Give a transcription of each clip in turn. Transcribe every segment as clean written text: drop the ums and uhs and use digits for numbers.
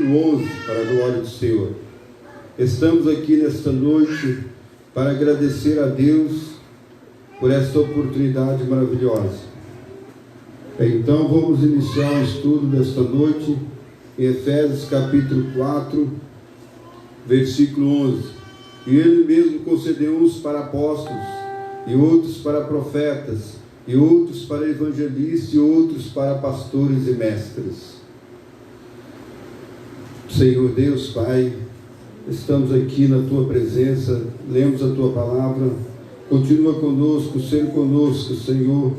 capítulo 11, para a glória do Senhor. Estamos aqui nesta noite para agradecer a Deus por esta oportunidade maravilhosa. Então vamos iniciar o estudo desta noite em Efésios capítulo 4, versículo 11. E Ele mesmo concedeu uns para apóstolos, e outros para profetas, e outros para evangelistas, e outros para pastores e mestres. Senhor Deus, Pai, estamos aqui na Tua presença, lemos a Tua palavra, continua conosco, seja conosco, Senhor,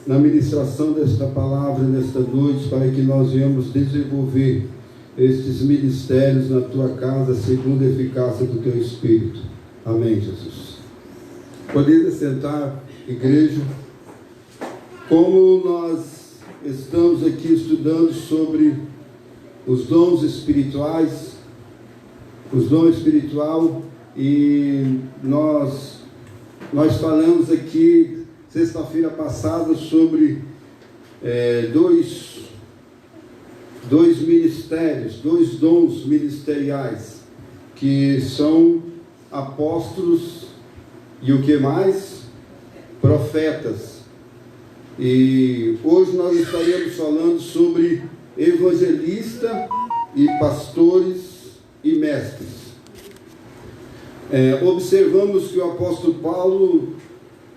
na ministração desta palavra nesta noite, para que nós venhamos desenvolver estes ministérios na Tua casa, segundo a eficácia do Teu Espírito. Amém, Jesus. Poderia sentar, igreja. Como nós estamos aqui estudando sobre os dons espirituais, os dons espiritual, e nós falamos aqui sexta-feira passada sobre dois ministérios, dois dons ministeriais, que são apóstolos e o que mais? Profetas. E hoje nós estaremos falando sobre evangelista e pastores e mestres. Observamos que o apóstolo Paulo,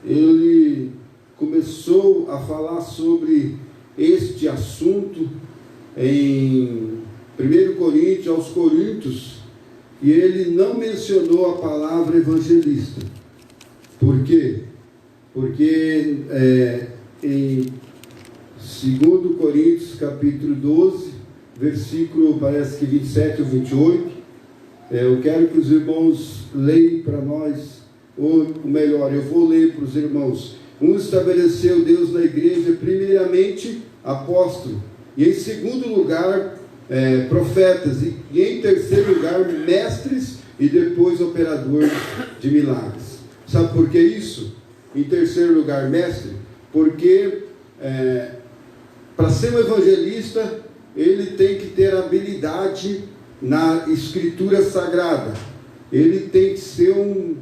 ele começou a falar sobre este assunto em 1 Coríntios, aos Coríntios, e ele não mencionou a palavra evangelista. Por quê? Porque em 2 Coríntios capítulo 12, versículo parece que 27 ou 28, eu quero que os irmãos leiam para nós, ou melhor, eu vou ler para os irmãos. Estabeleceu Deus na igreja primeiramente apóstolo, e em segundo lugar profetas, e em terceiro lugar mestres, e depois operadores de milagres. Sabe por que isso? Em terceiro lugar mestre, porque para ser um evangelista ele tem que ter habilidade na escritura sagrada, ele tem que ser um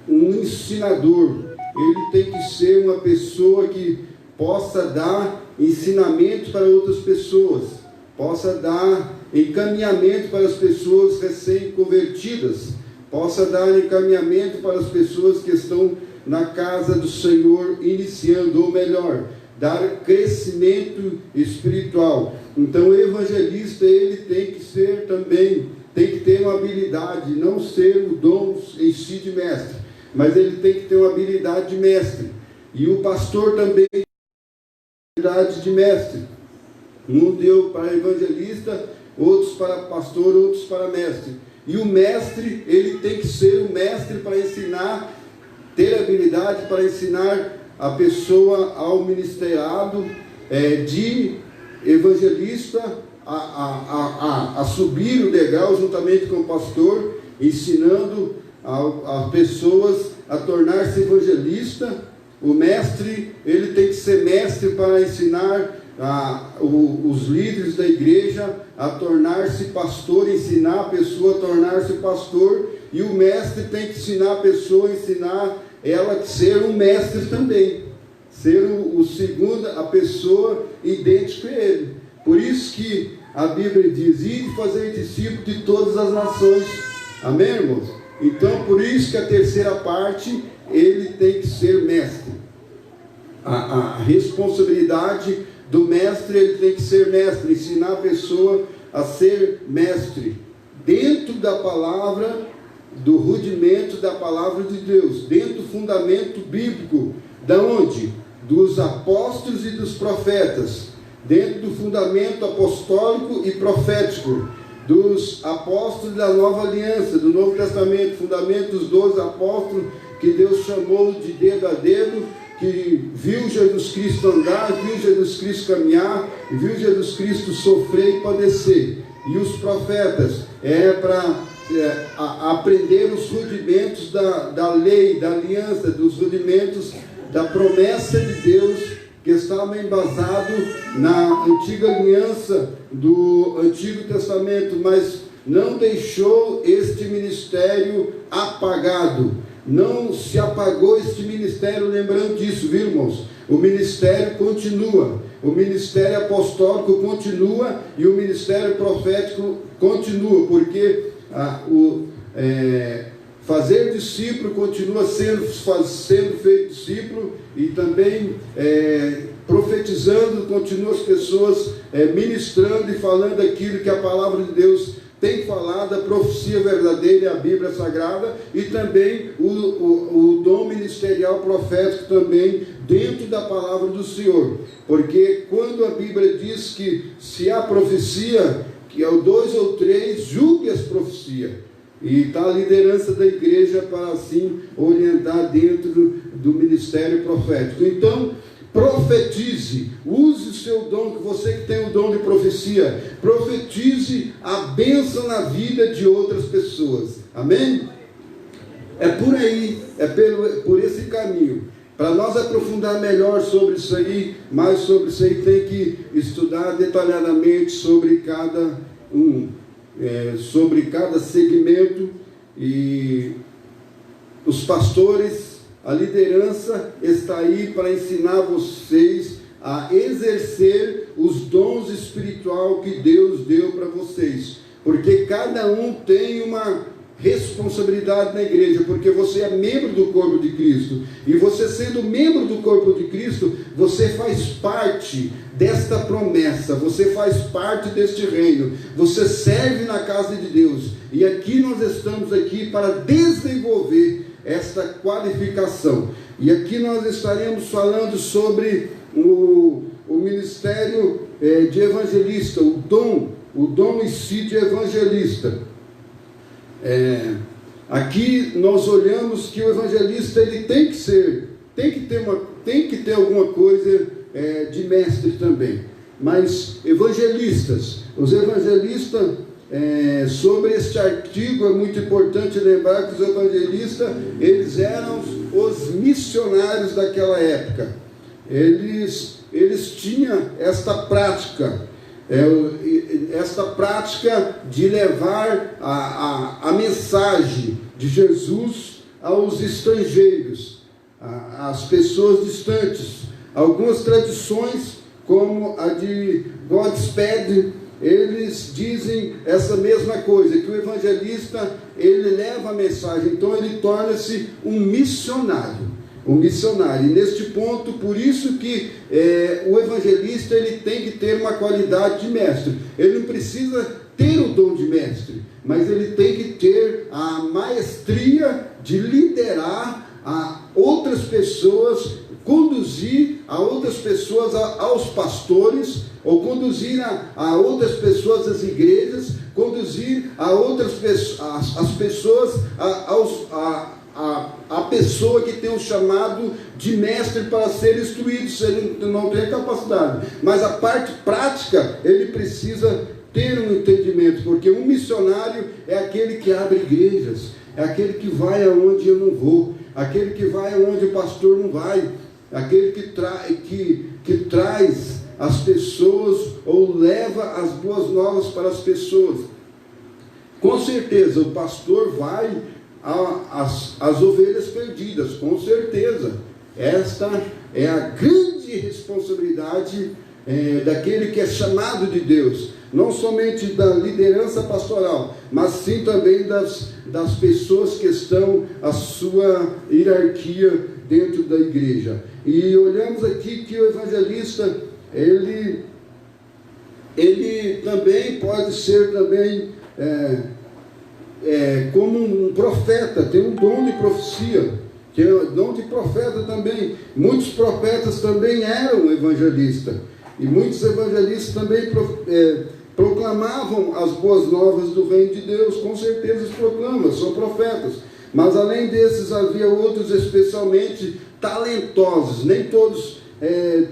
ensinador, ele tem que ser uma pessoa que possa dar ensinamento para outras pessoas, possa dar encaminhamento para as pessoas recém-convertidas, possa dar encaminhamento para as pessoas que estão na casa do Senhor iniciando, ou melhor, dar crescimento espiritual. Então o evangelista, ele tem que ser também, tem que ter uma habilidade, não ser o dom em si de mestre, mas ele tem que ter uma habilidade de mestre. E o pastor também tem habilidade de mestre. Um deu para evangelista, outros para pastor, outros para mestre. E o mestre, ele tem que ser o mestre para ensinar, ter habilidade para ensinar a pessoa ao ministeriado de evangelista a subir o degrau juntamente com o pastor, ensinando as pessoas a tornar-se evangelista. O mestre, ele tem que ser mestre para ensinar os líderes da igreja a tornar-se pastor, ensinar a pessoa a tornar-se pastor, e o mestre tem que ensinar a pessoa, ensinar ela a ser um mestre também, ser o segundo, a pessoa idêntica a ele. Por isso que a Bíblia diz: ide fazer discípulos de todas as nações. Amém, irmãos? Então, por isso que a terceira parte, ele tem que ser mestre. A responsabilidade do mestre, ele tem que ser mestre, ensinar a pessoa a ser mestre, dentro da palavra, do rudimento da palavra de Deus, dentro do fundamento bíblico, da onde? Dos apóstolos e dos profetas, dentro do fundamento apostólico e profético, dos apóstolos da nova aliança, do Novo Testamento, fundamento dos 12 apóstolos, que Deus chamou de dedo a dedo, que viu Jesus Cristo andar, viu Jesus Cristo caminhar, viu Jesus Cristo sofrer e padecer. E os profetas para aprender os rudimentos da lei, da aliança, dos rudimentos da promessa de Deus que estava embasado na antiga aliança do Antigo Testamento, mas não deixou este ministério apagado. Não se apagou este ministério, lembrando disso, viu, irmãos? O ministério continua, o ministério apostólico continua e o ministério profético continua, porque fazer discípulo continua sendo feito discípulo, e também profetizando, continua as pessoas ministrando e falando aquilo que a palavra de Deus tem falado, a profecia verdadeira e a Bíblia Sagrada, e também o dom ministerial profético também dentro da palavra do Senhor. Porque quando a Bíblia diz que se há profecia, que é o 2 ou 3, julgue as profecias. E está a liderança da igreja para assim orientar dentro do ministério profético. Então, profetize, use o seu dom, que você que tem o dom de profecia, profetize a bênção na vida de outras pessoas. Amém? É por aí, por esse caminho. Para nós aprofundar melhor sobre isso aí, mais sobre isso aí, tem que estudar detalhadamente sobre cada sobre cada segmento, e os pastores, a liderança está aí para ensinar vocês a exercer os dons espirituais que Deus deu para vocês, porque cada um tem uma responsabilidade na igreja, porque você é membro do corpo de Cristo, e você sendo membro do corpo de Cristo, você faz parte desta promessa, você faz parte deste reino, você serve na casa de Deus, e aqui nós estamos aqui para desenvolver esta qualificação. E aqui nós estaremos falando sobre o ministério de evangelista, o dom em si de evangelista. Aqui nós olhamos que o evangelista ele tem que ter alguma coisa de mestre também. Mas os evangelistas, sobre este artigo é muito importante lembrar que os evangelistas, eles eram os missionários daquela época. Eles tinham esta prática de levar a mensagem de Jesus aos estrangeiros, às pessoas distantes. Algumas tradições, como a de Godspeed, eles dizem essa mesma coisa, que o evangelista, ele leva a mensagem, então ele torna-se um missionário. E neste ponto, por isso que o evangelista ele tem que ter uma qualidade de mestre. Ele não precisa ter o dom de mestre, mas ele tem que ter a maestria de liderar a outras pessoas, conduzir a outras pessoas aos pastores, ou conduzir a outras pessoas às igrejas, conduzir a outras pessoas, as pessoas a pessoa que tem um chamado de mestre para ser instruído, se ele não tem capacidade. Mas a parte prática, ele precisa ter um entendimento, porque um missionário é aquele que abre igrejas, é aquele que vai aonde eu não vou, aquele que vai aonde o pastor não vai, aquele que traz as pessoas, ou leva as boas novas para as pessoas. Com certeza, o pastor vai às ovelhas perdidas, com certeza. Esta é a grande responsabilidade daquele que é chamado de Deus, não somente da liderança pastoral, mas sim também das pessoas que estão à sua hierarquia dentro da igreja. E olhamos aqui que o evangelista, ele também pode ser também como um profeta, tem um dom de profecia, que é o dom de profeta também. Muitos profetas também eram evangelistas, e muitos evangelistas também proclamavam as boas novas do reino de Deus. Com certeza eles proclamam, são profetas, mas além desses havia outros especialmente talentosos. Nem todos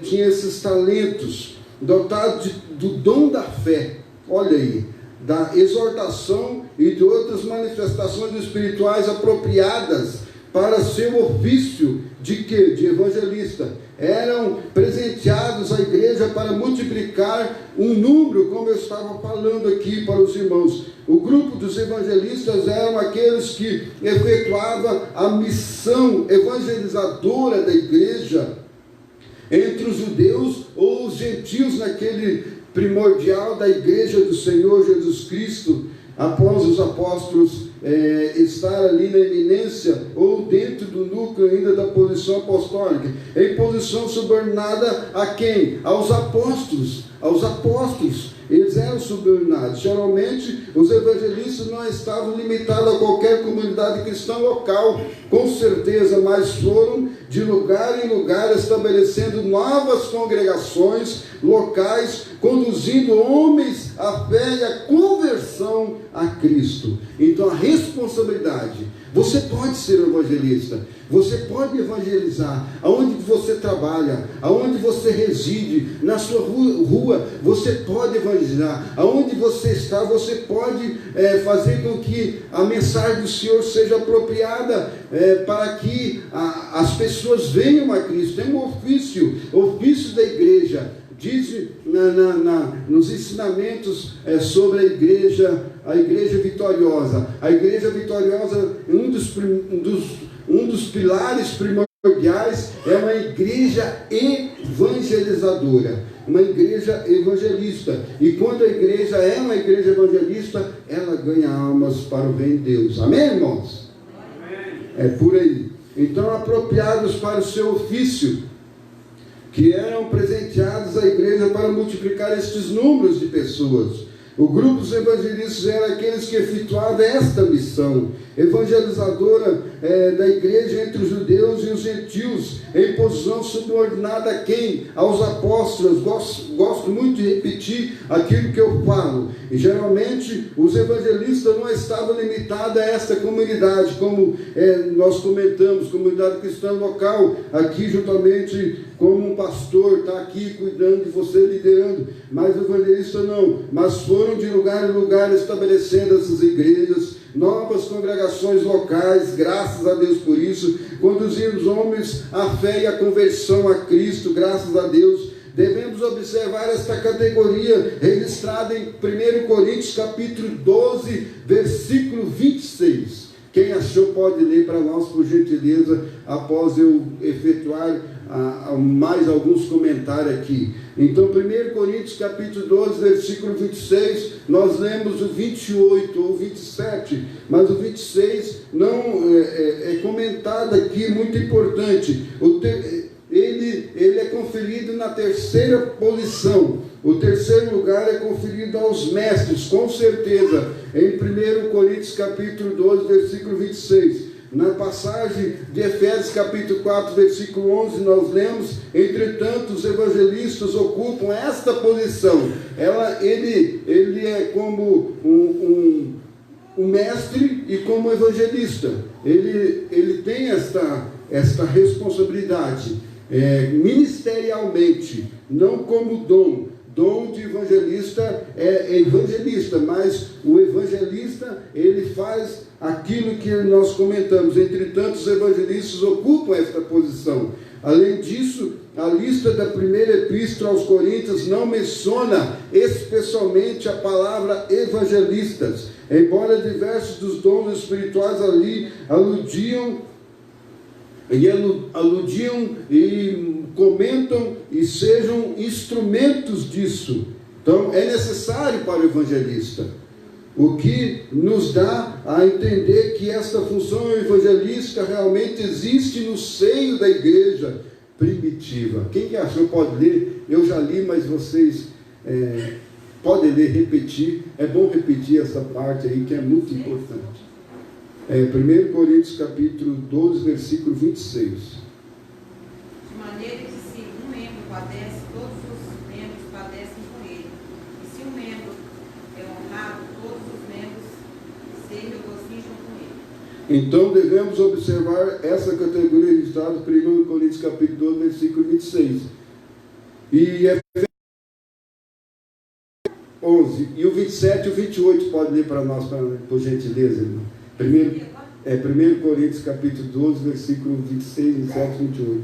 tinham esses talentos, dotados do dom da fé, olha aí, da exortação e de outras manifestações espirituais apropriadas para seu ofício de quê? De evangelista. Eram presenteados à igreja para multiplicar um número, como eu estava falando aqui para os irmãos. O grupo dos evangelistas eram aqueles que efetuavam a missão evangelizadora da igreja entre os judeus ou os gentios, naquele primordial da igreja do Senhor Jesus Cristo, após os apóstolos estar ali na eminência ou dentro do núcleo ainda da posição apostólica, em posição subordinada a quem? Aos apóstolos. Eles eram subordinados. Geralmente os evangelistas não estavam limitados a qualquer comunidade cristã local, com certeza, mas foram de lugar em lugar estabelecendo novas congregações locais, conduzindo homens à fé e à conversão a Cristo. Então a responsabilidade, você pode ser evangelista, você pode evangelizar aonde você trabalha, aonde você reside, na sua rua, você pode evangelizar, aonde você está, você pode fazer com que a mensagem do Senhor seja apropriada para que as pessoas venham a Cristo. Tem um ofício da igreja. Diz nos ensinamentos sobre a igreja vitoriosa. A igreja vitoriosa, um dos pilares primordiais é uma igreja evangelizadora, uma igreja evangelista. E quando a igreja é uma igreja evangelista, ela ganha almas para o reino de Deus. Amém, irmãos? Amém. É por aí. Então, apropriados para o seu ofício, que eram presenteados à igreja para multiplicar estes números de pessoas. O grupo dos evangelistas era aqueles que efetuavam esta missão evangelizadora da igreja entre os judeus e os gentios, em posição subordinada a quem? Aos apóstolos. Gosto muito de repetir aquilo que eu falo. E geralmente os evangelistas não estavam limitados a esta comunidade, como nós comentamos, comunidade cristã local, aqui juntamente como um pastor está aqui cuidando de você, liderando. Mas o evangelista não, mas foram de lugar em lugar estabelecendo essas igrejas, novas congregações locais, graças a Deus por isso, conduzindo os homens à fé e à conversão a Cristo, graças a Deus. Devemos observar esta categoria registrada em 1 Coríntios capítulo 12, versículo 26. Quem achou pode ler para nós, por gentileza, após eu efetuar mais alguns comentários aqui. Então, 1 Coríntios capítulo 12, versículo 26, nós lemos o 28 ou 27, mas o 26 não é comentado aqui, muito importante. Ele é conferido na terceira posição. O terceiro lugar é conferido aos mestres, com certeza, em 1 Coríntios capítulo 12, versículo 26. Na passagem de Efésios capítulo 4, versículo 11, nós lemos: entretanto, os evangelistas ocupam esta posição. Ele é como um mestre e como evangelista. Ele tem esta responsabilidade ministerialmente, não como dom. Dom de evangelista é evangelista, mas o evangelista, ele faz aquilo que nós comentamos. Entretanto, os evangelistas ocupam esta posição. Além disso, a lista da primeira epístola aos Coríntios não menciona especialmente a palavra evangelistas, embora diversos dos dons espirituais ali aludiam e comentam e sejam instrumentos disso. Então é necessário para o evangelista, o que nos dá a entender que esta função evangelística realmente existe no seio da igreja primitiva. Quem achou pode ler, eu já li, mas vocês podem ler, repetir. É bom repetir essa parte aí que é muito importante. 1 Coríntios capítulo 12, versículo 26. De maneira que se um membro padece, todos os membros padecem com ele. E se um membro é honrado, todos os membros se regozijam com ele. Então devemos observar essa categoria registrada em 1 Coríntios capítulo 12, versículo 26. E 11. E o 27 e o 28 pode ler para nós, por gentileza, irmão. Primeiro, É 1 Coríntios capítulo 12, versículo 26, 27 e 28,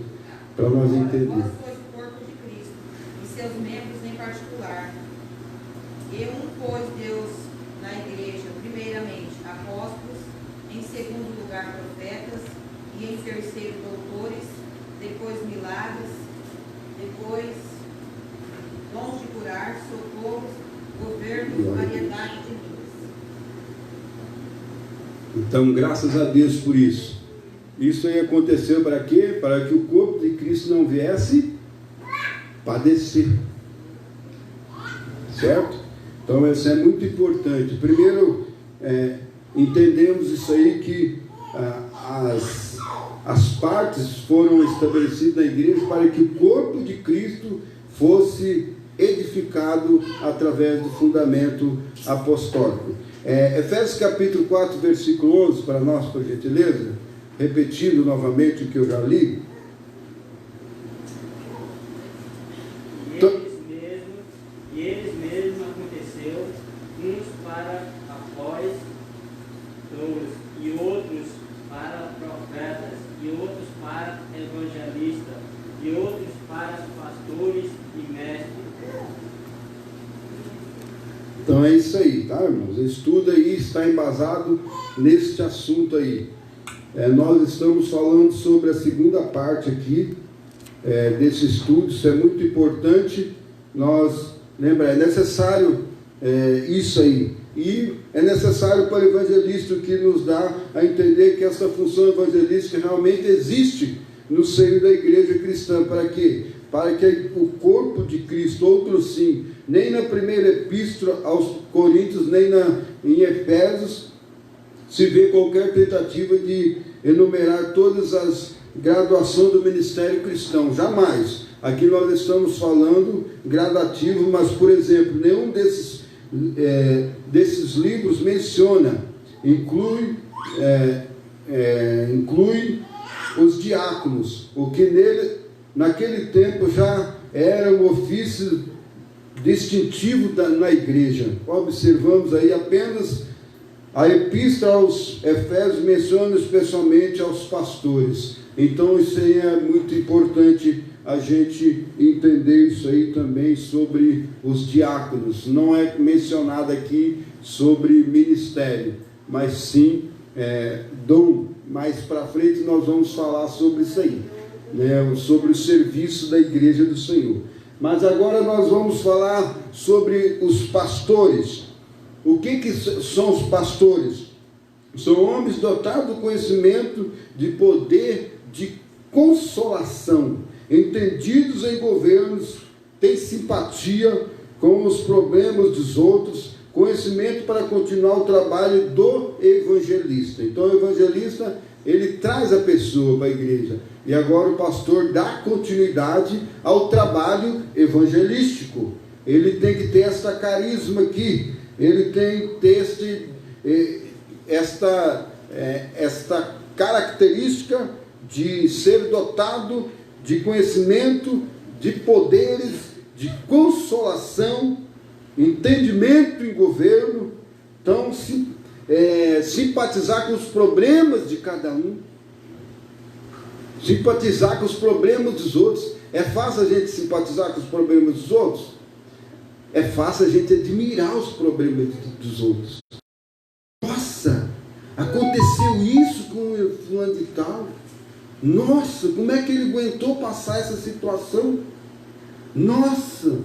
para nós entender. Vós sois o corpo de Cristo, e seus membros em particular. E pois Deus na igreja, primeiramente apóstolos, em segundo lugar profetas, e em terceiro doutores, depois milagres, depois dons de curar, socorros, governos, variedade de línguas. Então, graças a Deus por isso. Isso aí aconteceu para quê? Para que o corpo de Cristo não viesse padecer. Certo? Então, isso é muito importante. Primeiro, entendemos isso aí, que as partes foram estabelecidas na igreja para que o corpo de Cristo fosse edificado através do fundamento apostólico. Efésios capítulo 4, versículo 11, para nós, por gentileza, repetindo novamente o que eu já li. E eles mesmos aconteceu, uns para após dons, e outros para profetas, e outros para evangelistas, e outros para pastores e mestres. Então é isso aí, tá, irmãos? Estuda aí, está embasado neste assunto aí. Nós estamos falando sobre a segunda parte aqui desse estudo. Isso é muito importante. Lembra, é necessário isso aí. E é necessário para o evangelista, que nos dá a entender que essa função evangelística realmente existe no seio da igreja cristã. Para quê? Para que o corpo de Cristo, outros sim, nem na primeira epístola aos Coríntios, nem em Efésios, se vê qualquer tentativa de enumerar todas as graduações do ministério cristão. Jamais. Aqui nós estamos falando gradativo, mas, por exemplo, nenhum desses livros menciona, inclui os diáconos, o que naquele tempo já era um ofício distintivo na igreja. Observamos aí apenas a epístola aos Efésios, menciona especialmente aos pastores. Então isso aí é muito importante a gente entender isso aí também sobre os diáconos. Não é mencionado aqui sobre ministério, mas sim dom. Mais para frente nós vamos falar sobre isso aí, sobre o serviço da igreja do Senhor. Mas agora nós vamos falar sobre os pastores. O que são os pastores? São homens dotados do conhecimento, de poder, de consolação, entendidos em governos, têm simpatia com os problemas dos outros, conhecimento para continuar o trabalho do evangelista. Então o evangelista, ele traz a pessoa para a igreja. E agora o pastor dá continuidade ao trabalho evangelístico. Ele tem que ter esta carisma aqui. Ele tem que ter esta característica de ser dotado de conhecimento, de poderes, de consolação, entendimento em governo. Então, simpatizar com os problemas de cada um, simpatizar com os problemas dos outros. É fácil a gente simpatizar com os problemas dos outros? É fácil a gente admirar os problemas dos outros. Nossa, aconteceu isso com o fulano de tal. Nossa, como é que ele aguentou passar essa situação? Nossa,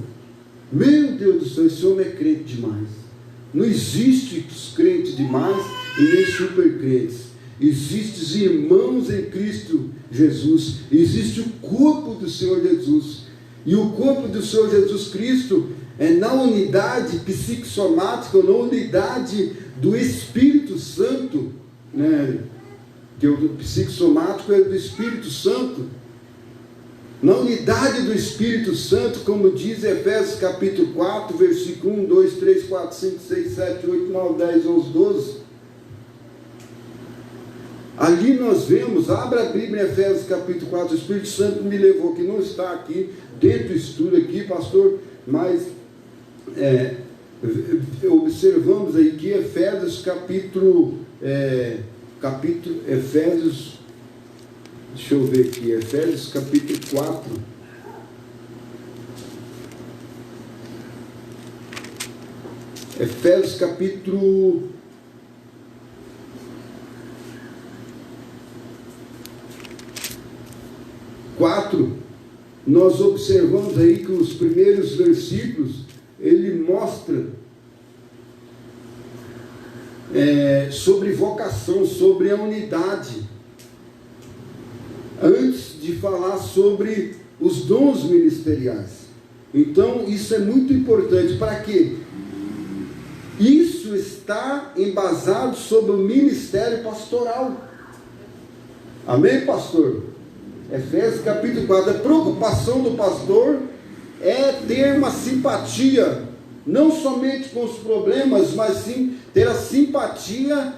meu Deus do céu, esse homem é crente demais. Não existe crente demais e nem super crentes. Existem irmãos em Cristo Jesus. Existe o corpo do Senhor Jesus. E o corpo do Senhor Jesus Cristo é na unidade psicossomática, ou na unidade do Espírito Santo, que o psicossomático é do Espírito Santo. Na unidade do Espírito Santo, como diz Efésios capítulo 4, versículo 1, 2, 3, 4, 5, 6, 7, 8, 9, 10, 11, 12. Ali nós vemos, abra a Bíblia em Efésios capítulo 4, o Espírito Santo me levou, que não está aqui, dentro do estudo aqui, pastor, mas observamos aí que Efésios capítulo capítulo, Efésios, deixa eu ver aqui, Efésios capítulo 4. Efésios capítulo 4, nós observamos aí que os primeiros versículos, ele mostra sobre vocação, sobre a unidade, antes de falar sobre os dons ministeriais. Então, isso é muito importante. Para quê? Isso está embasado sobre o ministério pastoral. Amém, pastor? Efésios capítulo 4. A preocupação do pastor é ter uma simpatia, não somente com os problemas, mas sim ter a simpatia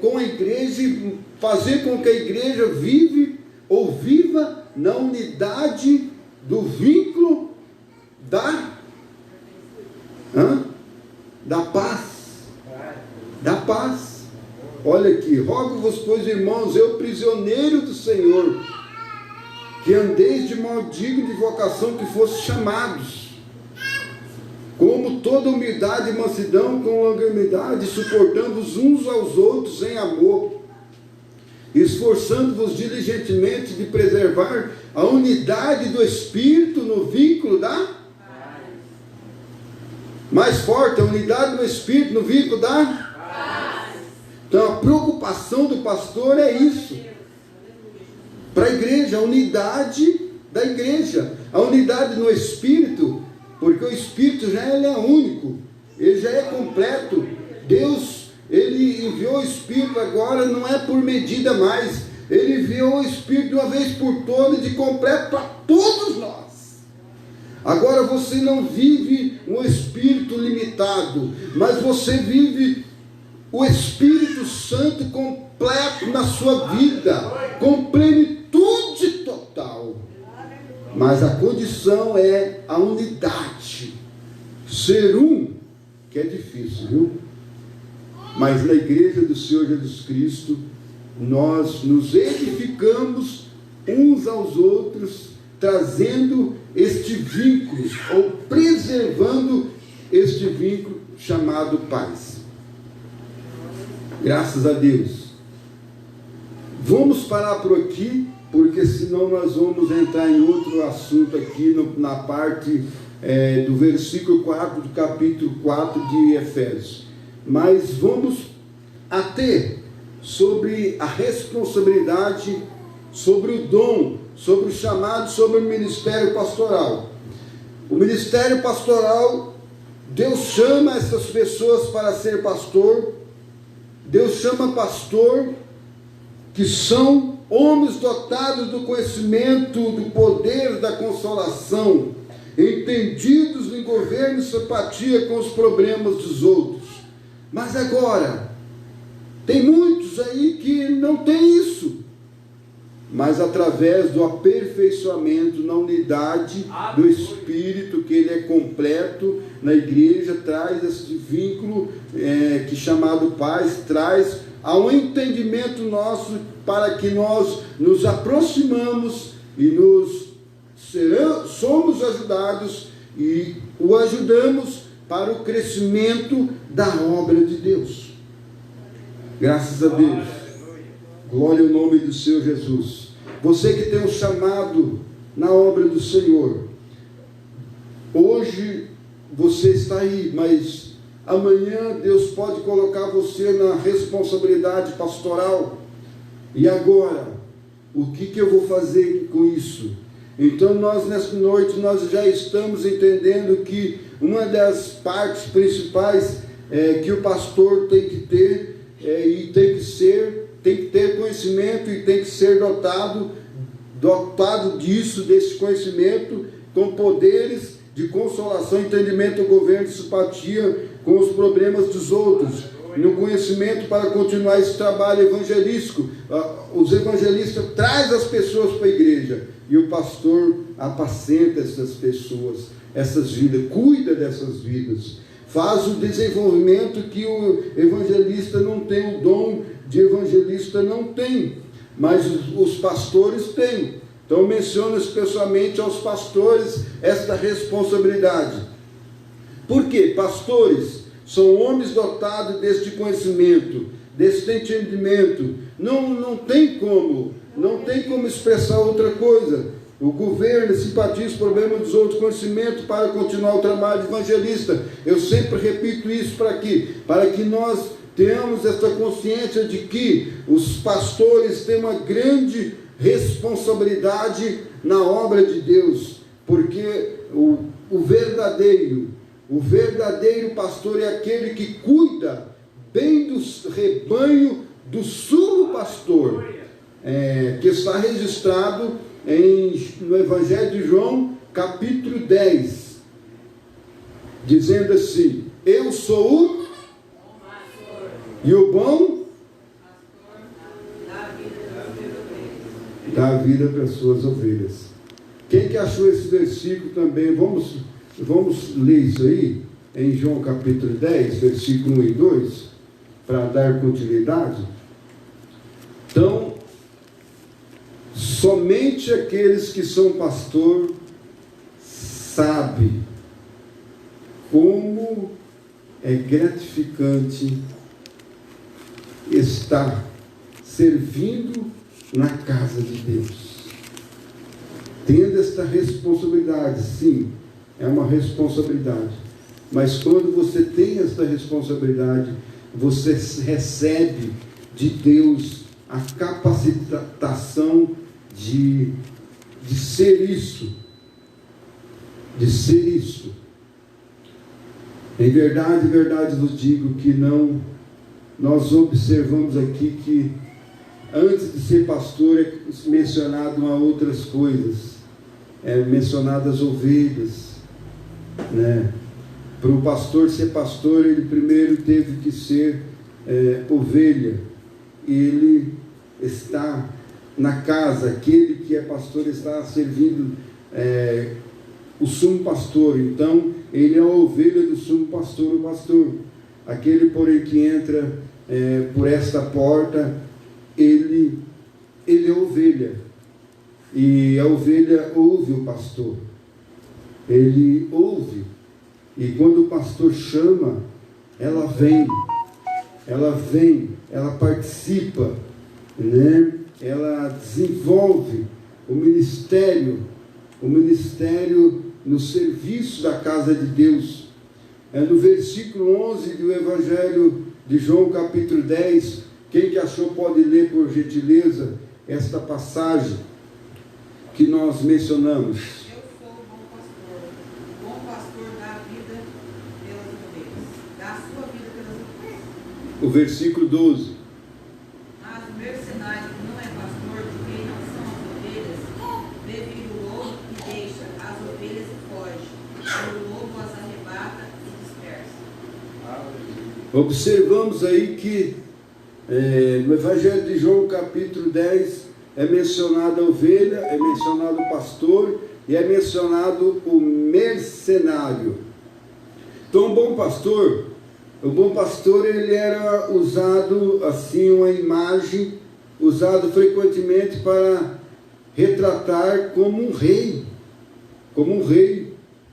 com a igreja e fazer com que a igreja viva na unidade do vínculo da paz. Da paz. Olha aqui, rogo-vos, pois, irmãos, eu prisioneiro do Senhor, que andeis de modo digno de vocação que fosse chamados, como toda humildade e mansidão, com longanimidade, suportando-vos uns aos outros em amor, esforçando-vos diligentemente de preservar a unidade do Espírito no vínculo da mais forte, a unidade do Espírito no vínculo da paz. Então a preocupação do pastor é isso, para a igreja, a unidade da igreja, a unidade no Espírito, porque o Espírito ele é único, ele já é completo. Deus, ele enviou o Espírito agora, não é por medida mais, ele enviou o Espírito de uma vez por todas, de completo para todos nós. Agora você não vive um Espírito limitado, mas você vive o Espírito Santo completo na sua vida, com plenitude total. Mas a condição é a unidade, ser um, que é difícil, viu? Mas na igreja do Senhor Jesus Cristo, nós nos edificamos uns aos outros, trazendo este vínculo, ou preservando este vínculo chamado paz. Graças a Deus. Vamos parar por aqui, porque senão nós vamos entrar em outro assunto aqui na parte do versículo 4 do capítulo 4 de Efésios. Mas vamos ater sobre a responsabilidade, sobre o dom, sobre o chamado, sobre o ministério pastoral. O ministério pastoral, Deus chama essas pessoas para ser pastor. Deus chama pastor que são homens dotados do conhecimento, do poder, da consolação, entendidos em governo e simpatia com os problemas dos outros. Mas agora, tem muitos aí que não tem isso, mas através do aperfeiçoamento na unidade do Espírito, que ele é completo na igreja, traz esse vínculo que chamado paz, traz ao entendimento nosso, para que nós nos aproximamos e somos ajudados e o ajudamos para o crescimento da obra de Deus. Graças a Deus. Glória ao nome do Senhor Jesus. Você que tem um chamado na obra do Senhor, hoje você está aí, mas amanhã Deus pode colocar você na responsabilidade pastoral. E agora, o que eu vou fazer com isso? Então nós nessa noite nós já estamos entendendo que uma das partes principais que o pastor tem que ter e tem que ter conhecimento e tem que ser dotado desse conhecimento, com poderes de consolação, entendimento, governo e simpatia com os problemas dos outros, no conhecimento para continuar esse trabalho evangelístico. Os evangelistas trazem as pessoas para a igreja e o pastor apacenta essas pessoas, essas vidas, cuida dessas vidas, faz o desenvolvimento que o evangelista não tem o dom de evangelista não tem, mas os pastores têm. Então menciona especialmente aos pastores esta responsabilidade. Por quê? Pastores são homens dotados deste conhecimento, deste entendimento. Não tem como expressar outra coisa. O governo simpatiza os problemas dos outros, conhecimento para continuar o trabalho evangelista. Eu sempre repito isso para que nós tenhamos essa consciência de que os pastores têm uma grande responsabilidade na obra de Deus, porque o verdadeiro pastor é aquele que cuida bem do rebanho do sumo pastor, que está registrado no Evangelho de João, capítulo 10, dizendo assim: eu sou o e o bom dá vida para as suas ovelhas. Quem que achou esse versículo também? Vamos ler isso aí, em João capítulo 10, versículo 1 e 2, para dar continuidade. Então, somente aqueles que são pastor sabem como é gratificante estar servindo na casa de Deus, tendo esta responsabilidade. Sim, é uma responsabilidade, mas quando você tem esta responsabilidade, você recebe de Deus a capacitação de ser isso, Em verdade vos digo que nós observamos aqui que antes de ser pastor é mencionado outras coisas, mencionadas ovelhas, né? Para o pastor ser pastor, ele primeiro teve que ser ovelha. Ele está na casa, aquele que é pastor está servindo o sumo pastor. Então ele é a ovelha do sumo pastor, o pastor. Aquele, porém, que entra por esta porta, ele é ovelha, e a ovelha ouve o pastor, ele ouve, e quando o pastor chama, ela vem, ela participa, né? Ela desenvolve o ministério no serviço da casa de Deus. No versículo 11 do Evangelho de João, capítulo 10, quem que achou pode ler, por gentileza, esta passagem que nós mencionamos. Eu sou o bom pastor. O bom pastor dá a vida pelas ovelhas. Dá a sua vida pelas ovelhas. O versículo 12. Mas o mercenário que não é pastor, de quem não são as ovelhas, vê vir o lobo e deixa as ovelhas e foge. E o lobo as arrebata e dispersa. Observamos aí que no Evangelho de João, capítulo 10, é mencionada a ovelha, é mencionado o pastor e é mencionado o mercenário. Então o bom pastor ele era usado assim, uma imagem usado frequentemente para retratar como um rei,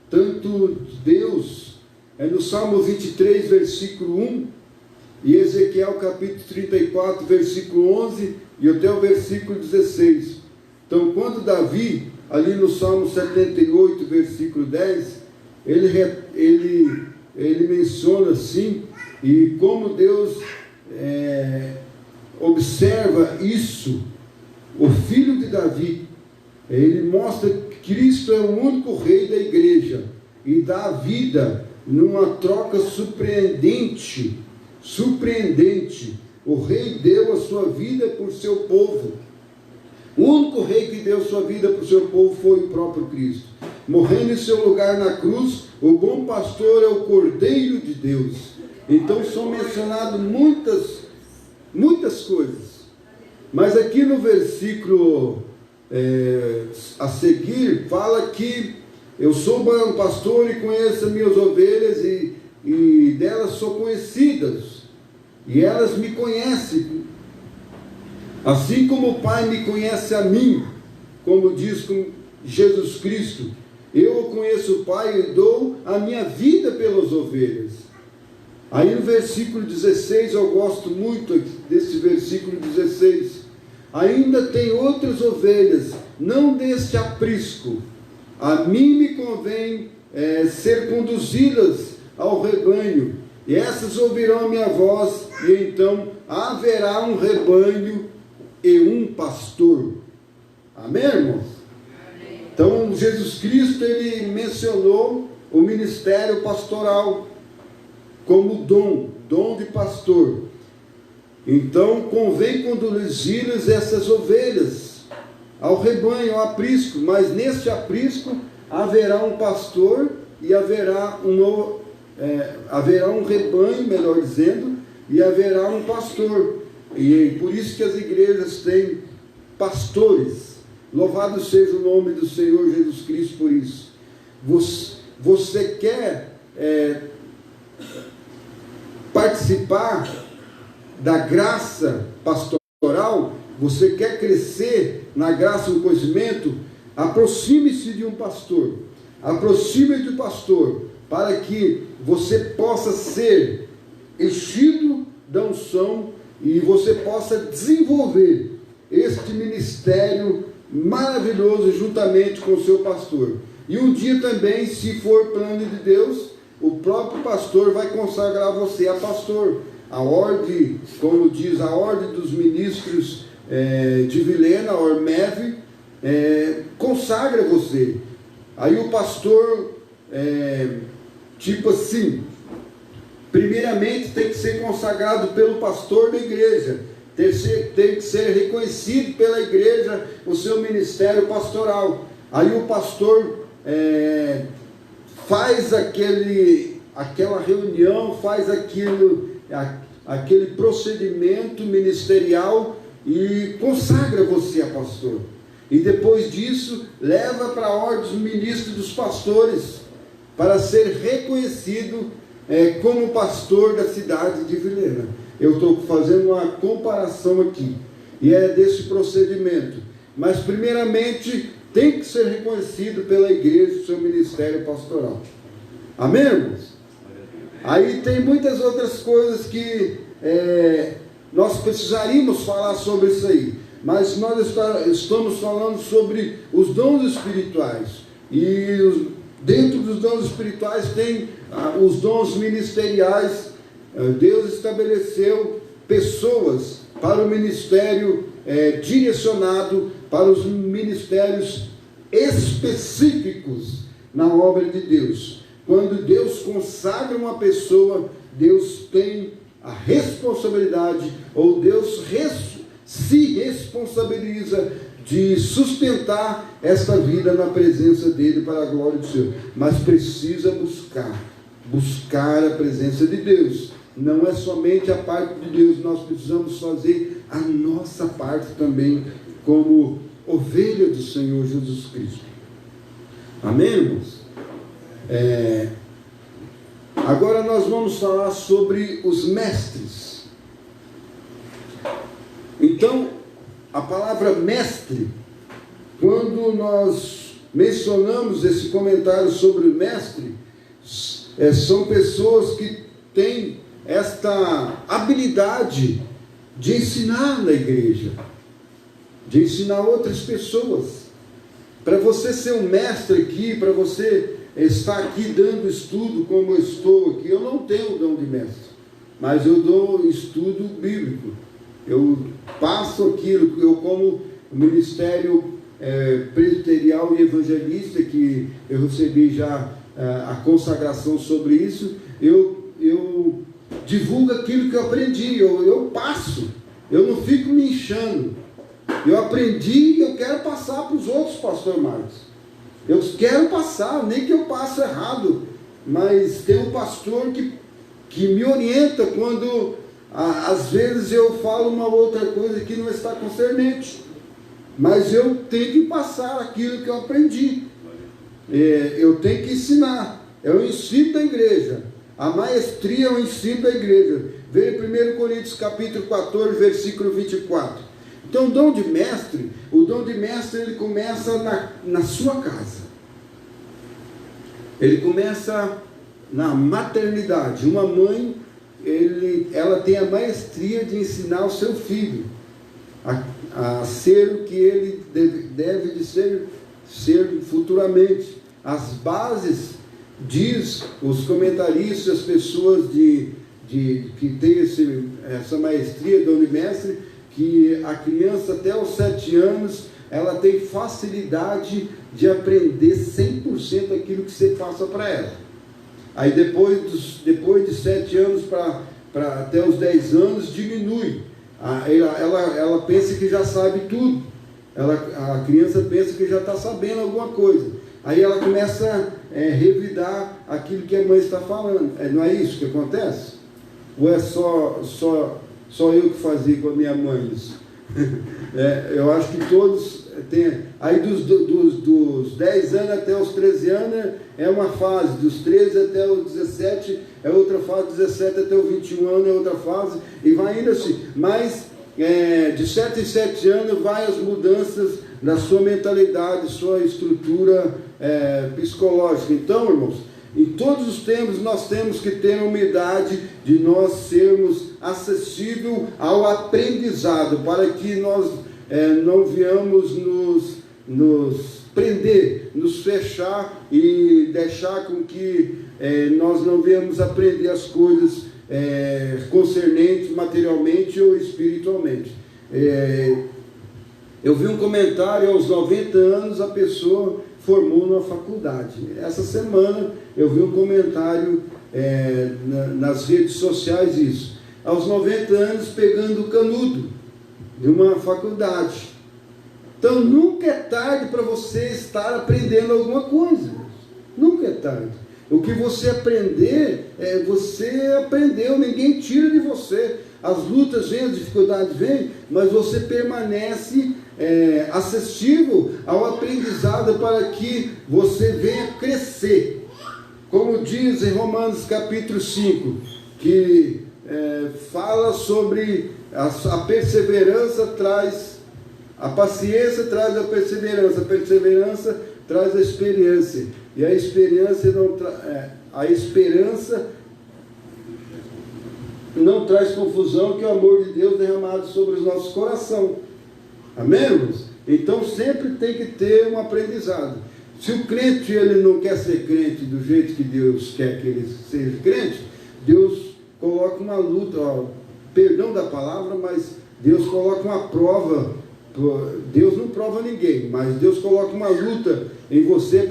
tanto Deus, no Salmo 23, versículo 1, e Ezequiel capítulo 34, versículo 11 e até o versículo 16. Então, quando Davi, ali no Salmo 78, versículo 10, ele menciona assim, e como Deus observa isso, o filho de Davi, ele mostra que Cristo é o único rei da igreja, e dá vida numa troca surpreendente. O rei deu a sua vida por seu povo. O único rei que deu sua vida por seu povo foi o próprio Cristo. Morrendo em seu lugar na cruz, o bom pastor é o Cordeiro de Deus. Então são mencionadas muitas coisas. Mas aqui no versículo a seguir, fala que eu sou bom pastor e conheço as minhas ovelhas e delas sou conhecidas. E elas me conhecem, Assim como o Pai me conhece a mim, como diz Jesus Cristo, eu conheço o Pai e dou a minha vida pelas ovelhas. Aí no versículo 16, eu gosto muito desse versículo 16. Ainda tem outras ovelhas, não deste aprisco. A mim me convém ser conduzidas ao rebanho, e essas ouvirão a minha voz, e então haverá um rebanho e um pastor. Amém, irmãos? Então, Jesus Cristo, ele mencionou o ministério pastoral como dom de pastor. Então, convém conduzi-las, essas ovelhas, ao rebanho, ao aprisco, mas neste aprisco haverá um pastor e haverá um rebanho, melhor dizendo, e haverá um pastor. E por isso que as igrejas têm pastores. Louvado seja o nome do Senhor Jesus Cristo por isso. Você quer participar da graça pastoral? Você quer crescer na graça e no conhecimento? Aproxime-se de um pastor. Aproxime-se do pastor, para que você possa ser enchido da unção e você possa desenvolver este ministério maravilhoso juntamente com o seu pastor. E um dia também, se for plano de Deus, o próprio pastor vai consagrar você a pastor. A ordem, como diz a ordem dos ministros de Vilhena, a Ormev, consagra você. Aí o pastor, tipo assim, primeiramente tem que ser consagrado pelo pastor da igreja, tem que ser reconhecido pela igreja o seu ministério pastoral. Aí o pastor faz aquela reunião, faz aquele procedimento ministerial e consagra você a pastor. E depois disso, leva para a ordem dos ministros dos pastores, para ser reconhecido como pastor da cidade de Vilhena. Eu estou fazendo uma comparação aqui, e é desse procedimento. Mas primeiramente, tem que ser reconhecido pela igreja o seu ministério pastoral. Amém, irmãos? Aí tem muitas outras coisas que nós precisaríamos falar sobre isso aí. Mas nós estamos falando sobre os dons espirituais. E dentro dos dons espirituais tem os dons ministeriais. Deus estabeleceu pessoas para o ministério direcionado, para os ministérios específicos na obra de Deus. Quando Deus consagra uma pessoa, Deus tem a responsabilidade, ou Deus se responsabiliza de sustentar esta vida na presença dele para a glória do Senhor. Mas precisa buscar a presença de Deus. Não é somente a parte de Deus, nós precisamos fazer a nossa parte também, como ovelha do Senhor Jesus Cristo. Amém, irmãos? Agora nós vamos falar sobre os mestres. Então, a palavra mestre, quando nós mencionamos esse comentário sobre o mestre, são pessoas que têm esta habilidade de ensinar na igreja, de ensinar outras pessoas. Para você ser um mestre aqui, para você estar aqui dando estudo como eu estou aqui, eu não tenho o dom de mestre, mas eu dou estudo bíblico. Eu passo aquilo, eu como ministério presbiterial e evangelista, que eu recebi já a consagração sobre isso, eu divulgo aquilo que eu aprendi, eu passo, eu não fico me inchando. Eu aprendi e eu quero passar para os outros, pastor Marcos. Eu quero passar, nem que eu passe errado, mas tem um pastor que me orienta quando às vezes eu falo uma outra coisa que não está concernente, mas eu tenho que passar aquilo que eu aprendi. Eu tenho que ensinar, é o ensino da igreja. A maestria é o ensino da igreja. Veja 1 Coríntios capítulo 14, versículo 24. Então o dom de mestre ele começa na sua casa. Ele começa na maternidade. Uma mãe, ela tem a maestria de ensinar o seu filho a ser o que ele deve de ser futuramente. As bases, diz os comentaristas, as pessoas que têm essa maestria, dom de mestre, que a criança até os 7 anos, ela tem facilidade de aprender 100% aquilo que você passa para ela. Aí depois de 7 anos até os 10 anos, diminui. Ela pensa que já sabe tudo. A criança pensa que já está sabendo alguma coisa. Aí ela começa a revidar aquilo que a mãe está falando. Não é isso que acontece? Ou é só eu que fazia com a minha mãe isso? Eu acho que todos têm. Aí dos 10 anos até os 13 anos é uma fase, dos 13 até os 17 é outra fase, 17 até os 21 anos é outra fase, e vai indo assim. Mas de 7 em 7 anos vai as mudanças na sua mentalidade, sua estrutura psicológica. Então, irmãos, em todos os tempos nós temos que ter a humildade de nós sermos acessível ao aprendizado, para que nós não viemos nos prender, nos fechar e deixar com que nós não viemos aprender as coisas concernentes materialmente ou espiritualmente. Eu vi um comentário, aos 90 anos a pessoa formou numa faculdade. Essa semana eu vi um comentário nas redes sociais, isso. Aos 90 anos pegando o canudo de uma faculdade. Então nunca é tarde para você estar aprendendo alguma coisa. Nunca é tarde. O que você aprender, você aprendeu, ninguém tira de você. As lutas vêm, as dificuldades vêm, mas você permanece acessível ao aprendizado para que você venha crescer. Como diz em Romanos capítulo 5, que fala sobre a perseverança traz, a paciência traz a perseverança traz a experiência, e a experiência não traz confusão, que é o amor de Deus derramado sobre os nossos corações. Amém, irmãos? Então sempre tem que ter um aprendizado. Se o crente ele não quer ser crente do jeito que Deus quer que ele seja crente, Deus coloca uma luta, perdão da palavra, mas Deus coloca uma prova. Deus não prova ninguém, mas Deus coloca uma luta em você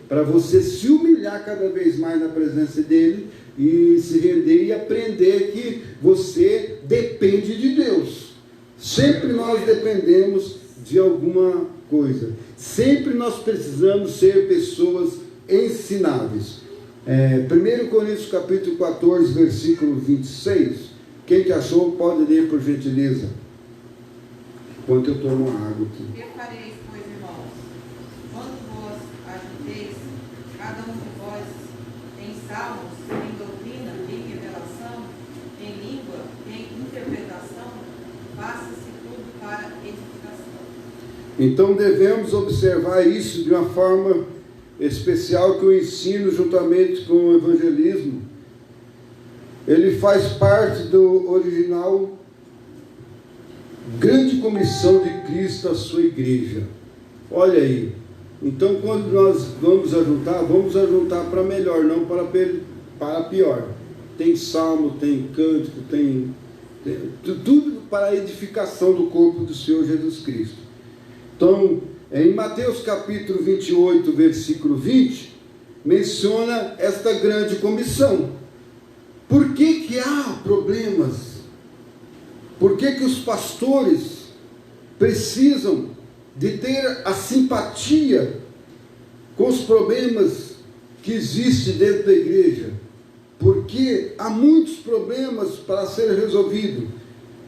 para você se humilhar cada vez mais na presença dele e se render e aprender que você depende de Deus. Sempre nós dependemos de alguma coisa. Sempre nós precisamos ser pessoas ensináveis. 1 Coríntios capítulo 14, versículo 26. Quem que achou pode ler por gentileza. Enquanto eu tomo água aqui. Que fareis, pois, irmãos? Quando vos ajunteis, cada um de vós em salmos, em doutrina, em revelação, em língua, em interpretação, faça-se tudo para edificação. Então devemos observar isso de uma forma especial, que o ensino juntamente com o evangelismo, ele faz parte do original grande comissão de Cristo à sua igreja. Olha aí. Então quando nós vamos ajuntar para melhor, não para pior. Tem salmo, tem cântico, tem tudo para a edificação do corpo do Senhor Jesus Cristo. Então, em Mateus capítulo 28, versículo 20, menciona esta grande comissão. Por que há problemas? Por que os pastores precisam de ter a simpatia com os problemas que existem dentro da igreja? Porque há muitos problemas para ser resolvidos.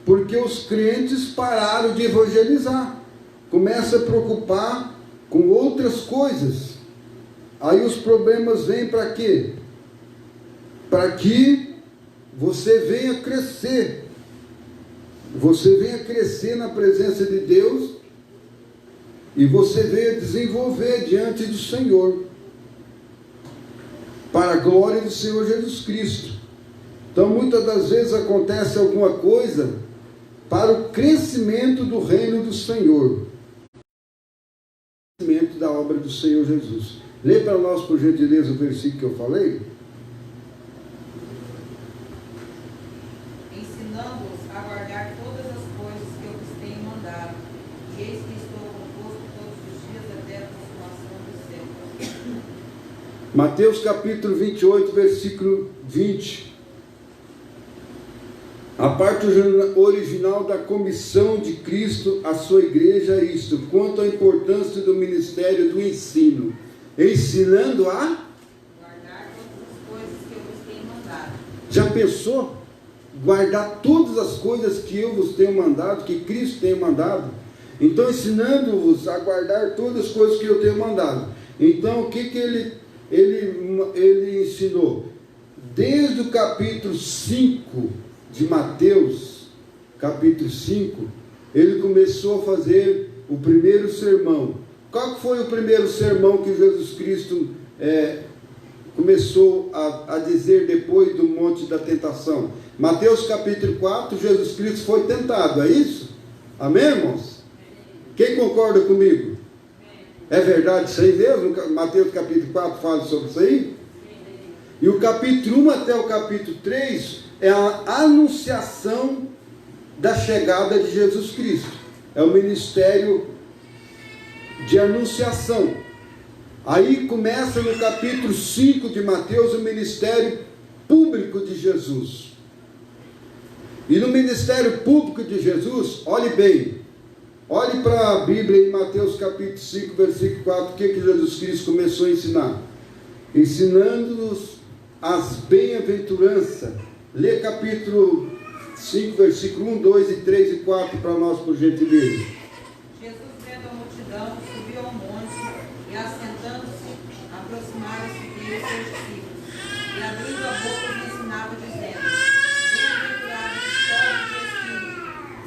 Porque os crentes pararam de evangelizar. Começam a preocupar com outras coisas. Aí os problemas vêm para quê? Para que você venha crescer. você venha crescer na presença de Deus e você venha desenvolver diante do Senhor, para a glória do Senhor Jesus Cristo. Então, muitas das vezes acontece alguma coisa para o crescimento do reino do Senhor, o crescimento da obra do Senhor Jesus. Lê para nós, por gentileza, o versículo que eu falei. Ensinando-os a guardar todas as coisas que eu vos tenho mandado, e eis que estou convosco todos os dias até a consumação dos séculos. Mateus capítulo 28, versículo 20. A parte original da comissão de Cristo à sua igreja é isto: quanto à importância do ministério do ensino, ensinando a Guardar todas as coisas que eu vos tenho mandado. Já pensou? Guardar todas as coisas que eu vos tenho mandado, que Cristo tem mandado. Então, ensinando-vos a guardar todas as coisas que eu tenho mandado. Então, o que ele ensinou? Desde o capítulo 5 de Mateus, capítulo 5, ele começou a fazer o primeiro sermão. Qual foi o primeiro sermão que Jesus Cristo começou a dizer depois do monte da tentação? Mateus capítulo 4, Jesus Cristo foi tentado, é isso? Amém, irmãos? Quem concorda comigo? É verdade isso aí mesmo? Mateus capítulo 4 fala sobre isso aí? E o capítulo 1 até o capítulo 3 é a anunciação da chegada de Jesus Cristo. É o ministério de anunciação. Aí começa no capítulo 5 de Mateus o ministério público de Jesus. E no ministério público de Jesus, olhe bem, olhe para a Bíblia em Mateus capítulo 5, versículo 4, o que Jesus Cristo começou a ensinar? Ensinando-nos as bem-aventuranças. Lê capítulo 5, versículo 1, 2 e 3 e 4 para nós, por gentileza. Jesus, vendo a multidão, subiu ao monte e, assentando-se, aproximaram-se dele seus discípulos. E abrindo a boca, lhes ensinava, dizendo: Bem-aventurados que choram de espírito,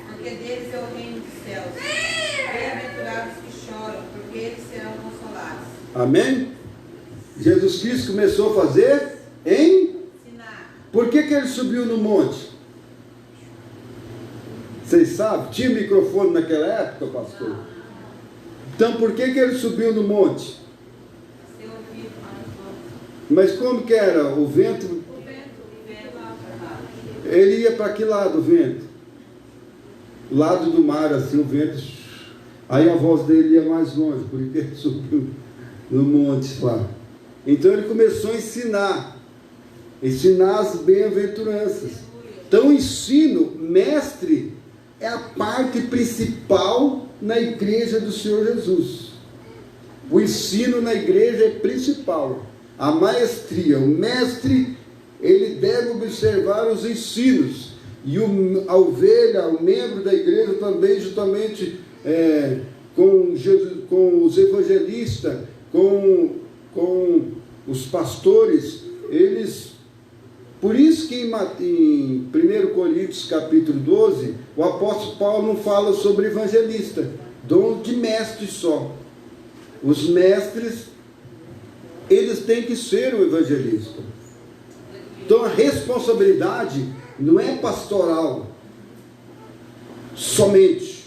porque deles é o reino dos céus. Bem-aventurados que choram, porque eles serão consolados. Amém? Jesus Cristo começou a fazer em... Por que ele subiu no monte? Vocês sabem? Tinha microfone naquela época, pastor? Então por que ele subiu no monte? Mas como que era? O vento? Ele ia para que lado o vento? O lado do mar, assim, o vento. Aí a voz dele ia mais longe, por isso ele subiu no monte lá. Então ele começou a ensinar as bem-aventuranças. Então o ensino, mestre, é a parte principal na igreja do Senhor Jesus. O ensino na igreja é principal. A maestria, o mestre, ele deve observar os ensinos. E a ovelha, o membro da igreja também, justamente com os evangelistas, com os pastores, eles... Por isso que em 1 Coríntios capítulo 12, o apóstolo Paulo não fala sobre evangelista, dom de mestre só. Os mestres, eles têm que ser o evangelista. Então a responsabilidade não é pastoral somente.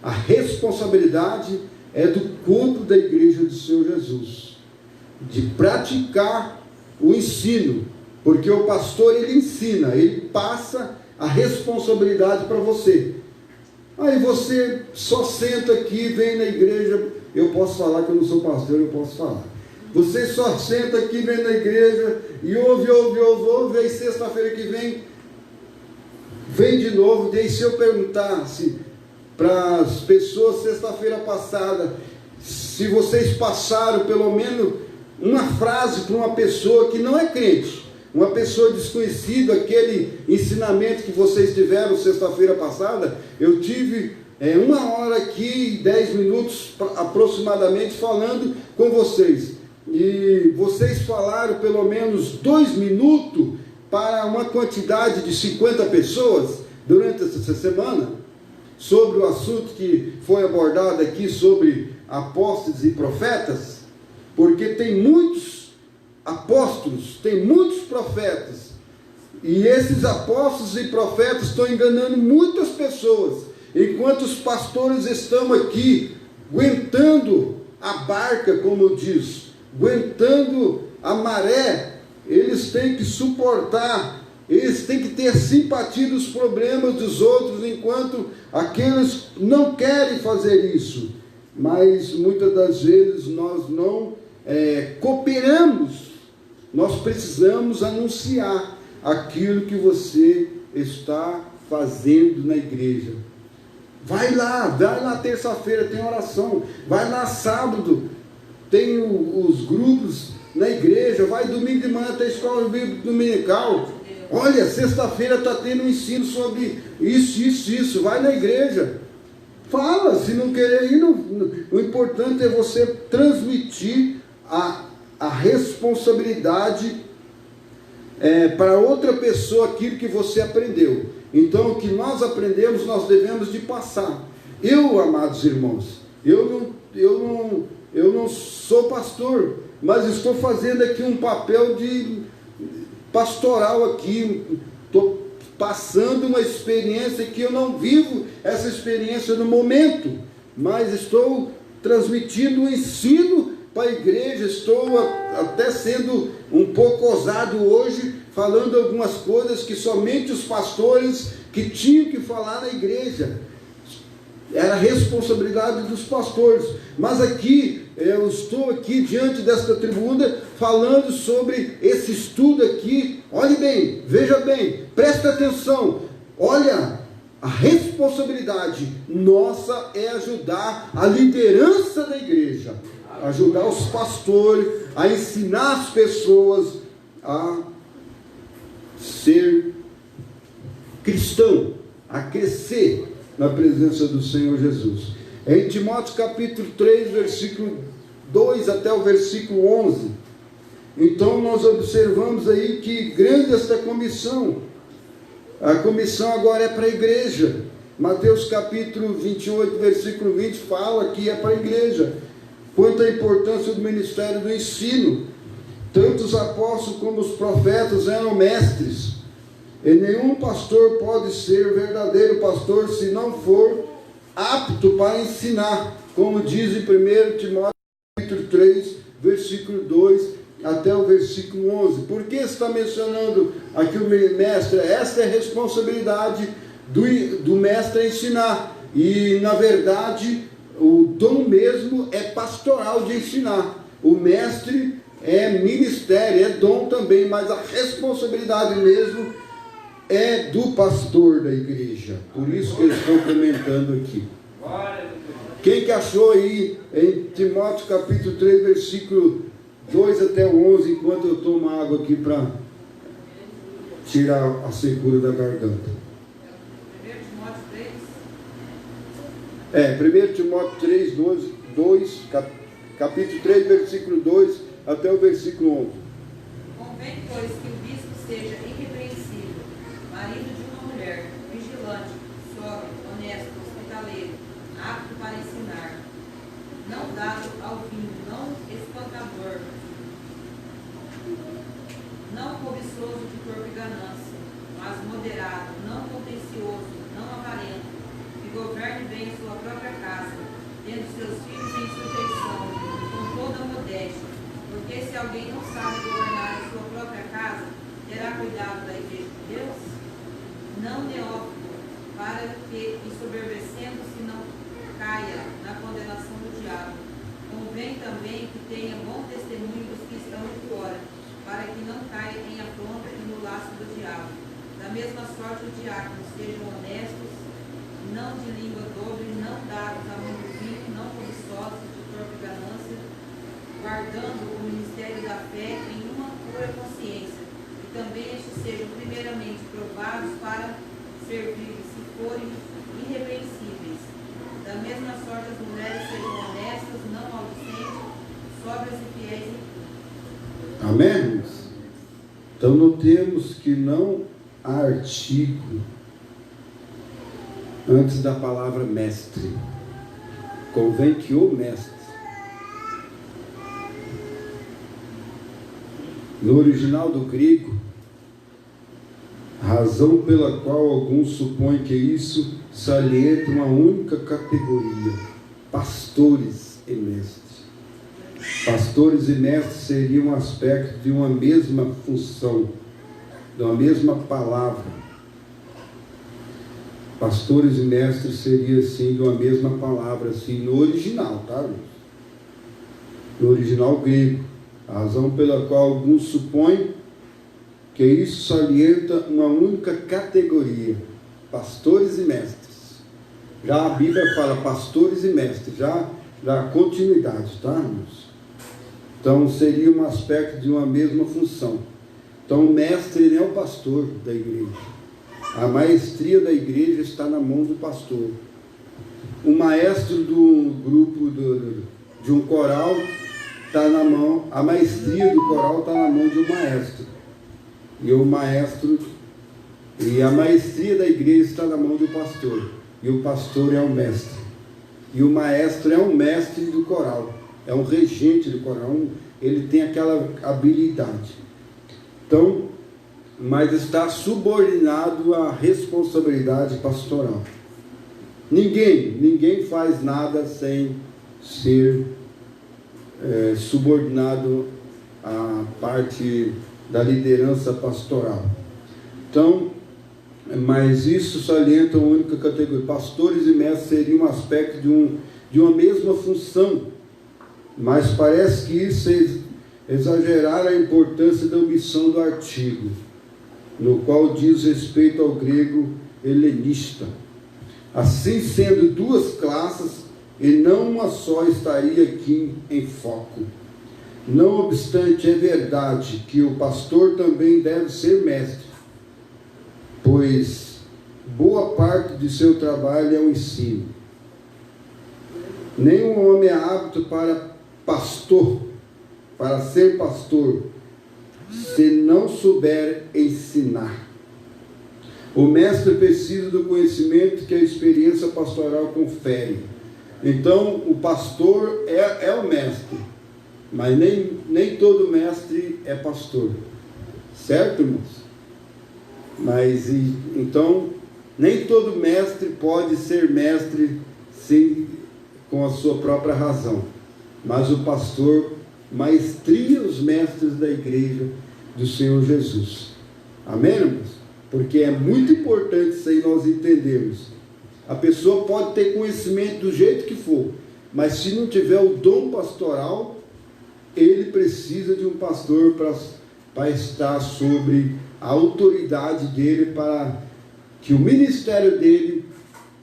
A responsabilidade é do corpo da igreja do Senhor Jesus, de praticar o ensino, porque o pastor ele ensina, ele passa a responsabilidade para você. Aí você só senta aqui, vem na igreja. Eu posso falar que eu não sou pastor, eu posso falar. Você só senta aqui, vem na igreja e ouve, aí sexta-feira que vem de novo. Daí se eu perguntasse para as pessoas sexta-feira passada, se vocês passaram pelo menos uma frase para uma pessoa que não é crente, uma pessoa desconhecida, aquele ensinamento que vocês tiveram sexta-feira passada, eu tive 1 hora aqui, 10 minutos aproximadamente falando com vocês. E vocês falaram pelo menos 2 minutos para uma quantidade de 50 pessoas. durante essa semana, sobre o assunto que foi abordado aqui, sobre apóstolos e profetas, porque tem muitos apóstolos, tem muitos profetas, e esses apóstolos e profetas estão enganando muitas pessoas, enquanto os pastores estão aqui aguentando a barca, como diz, aguentando a maré. Eles têm que suportar, eles têm que ter simpatia dos problemas dos outros, enquanto aqueles não querem fazer isso. Mas muitas das vezes nós não cooperamos. Nós precisamos anunciar aquilo que você está fazendo na igreja. Vai lá terça-feira, tem oração. Vai lá sábado, tem os grupos na igreja. Vai domingo de manhã, tem escola bíblica dominical. Olha, sexta-feira está tendo um ensino sobre isso. Vai na igreja. Fala, se não querer ir, o importante é você transmitir a responsabilidade para outra pessoa aquilo que você aprendeu. Então, o que nós aprendemos, nós devemos de passar. Eu, amados irmãos, eu não sou pastor, mas estou fazendo aqui um papel de pastoral aqui. Estou passando uma experiência que eu não vivo essa experiência no momento, mas estou transmitindo o ensino para a igreja. Estou até sendo um pouco ousado hoje, falando algumas coisas que somente os pastores que tinham que falar na igreja. Era responsabilidade dos pastores. Mas aqui, eu estou aqui diante desta tribuna, falando sobre esse estudo aqui. Olhe bem, veja bem, presta atenção. Olha, a responsabilidade nossa é ajudar a liderança da igreja, ajudar os pastores, a ensinar as pessoas a ser cristão, a crescer na presença do Senhor Jesus. Em Timóteo capítulo 3, versículo 2 até o versículo 11, então nós observamos aí que grande esta comissão. A comissão agora é para a igreja. Mateus capítulo 28, versículo 20 fala que é para a igreja. Quanto à importância do ministério do ensino, tanto os apóstolos como os profetas eram mestres. E nenhum pastor pode ser verdadeiro pastor se não for apto para ensinar, como diz em 1 Timóteo capítulo 3, versículo 2 até o versículo 11. Por que está mencionando aqui o mestre? Esta é a responsabilidade do mestre a ensinar. E na verdade o dom mesmo é pastoral de ensinar. O mestre é ministério, é dom também, mas a responsabilidade mesmo é do pastor da igreja. Por isso que eles estão comentando aqui. Quem que achou aí em Timóteo capítulo 3, versículo 2 até o 11, enquanto eu tomo água aqui para tirar a secura da garganta. 1 Timóteo 3, 2, capítulo 3, versículo 2 até o versículo 11. Convém, pois, que o bispo seja irrepreensível, marido de uma mulher, vigilante, sóbrio, honesto, hospitaleiro, apto para ensinar, não dado ao vinho, não espantador, não cobiçoso de corpo e ganância, mas moderado, não contencioso, não avarento, que governe bem a sua própria casa, tendo seus filhos em sujeição, com toda a modéstia, porque se alguém não sabe governar a sua própria casa, terá cuidado da igreja de Deus? Não neófito, para que, ensoberbecendo-se, não caia na condenação do diabo. Convém também que tenha bom testemunho dos que estão de fora, para que não caia em afronta e no laço do diabo. Da mesma sorte os diáconos sejam honestos, não de língua dobre, não dados a muito vinho, não cobiçosos de corpo e ganância, guardando o ministério da fé em uma pura consciência, e também estes sejam primeiramente provados para servir, se forem irrepreensíveis. Da mesma sorte as mulheres sejam honestas, não maldicentes, sóbrias e fiéis em tudo. Amém? Então notemos que não há artigo antes da palavra mestre. Convém que o mestre. No original do grego, a razão pela qual alguns supõem que isso salienta uma única categoria: pastores e mestres. Pastores e mestres seriam um aspecto de uma mesma função, de uma mesma palavra. Pastores e mestres seria assim de uma mesma palavra, assim, no original, tá? No original grego. A razão pela qual alguns supõem que isso salienta uma única categoria: pastores e mestres. Já a Bíblia fala pastores e mestres, já dá continuidade, tá, irmãos? Então seria um aspecto de uma mesma função. Então o mestre, ele é o pastor da igreja. A maestria da igreja está na mão do pastor. O maestro do grupo de um coral está na mão, a maestria do coral está na mão de um maestro. E a maestria da igreja está na mão do pastor. E o pastor é o mestre. E o maestro é um mestre do coral, é um regente do coral, ele tem aquela habilidade. Então, mas está subordinado à responsabilidade pastoral. Ninguém faz nada sem ser subordinado à parte da liderança pastoral. Então, mas isso salienta uma única categoria. Pastores e mestres seriam um aspecto de uma mesma função, mas parece que isso é exagerar a importância da omissão do artigo, no qual diz respeito ao grego helenista. Assim, sendo duas classes, e não uma só, estaria aqui em foco. Não obstante, é verdade que o pastor também deve ser mestre, pois boa parte de seu trabalho é o ensino. Nenhum homem é apto para ser pastor, se não souber ensinar. O mestre precisa do conhecimento que a experiência pastoral confere. Então, o pastor é o mestre, mas nem todo mestre é pastor. Certo, irmãos? Mas, então, nem todo mestre pode ser mestre sim, com a sua própria razão. Mas o pastor maestria os mestres da igreja do Senhor Jesus. Amém, irmãos? Porque é muito importante isso aí nós entendermos. A pessoa pode ter conhecimento do jeito que for, mas se não tiver o dom pastoral, ele precisa de um pastor para estar sobre a autoridade dele, para que o ministério dele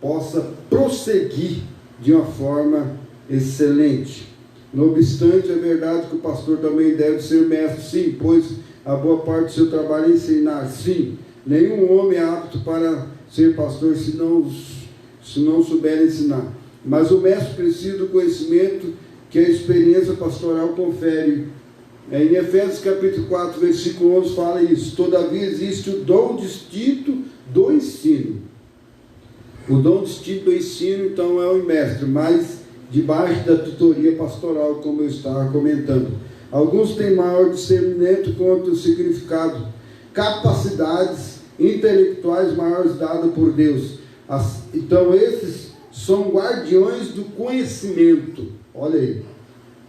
possa prosseguir de uma forma excelente. Não obstante, é verdade que o pastor também deve ser mestre, sim, pois a boa parte do seu trabalho é ensinar, sim. Nenhum homem é apto para ser pastor se não souber ensinar. Mas o mestre precisa do conhecimento que a experiência pastoral confere. Em Efésios capítulo 4, versículo 11 fala isso. Todavia existe o dom distinto do ensino. O dom distinto do ensino, então, é o mestre, mas debaixo da tutoria pastoral, como eu estava comentando. Alguns têm maior discernimento quanto ao significado, capacidades intelectuais maiores dadas por Deus. Então, esses são guardiões do conhecimento. Olha aí.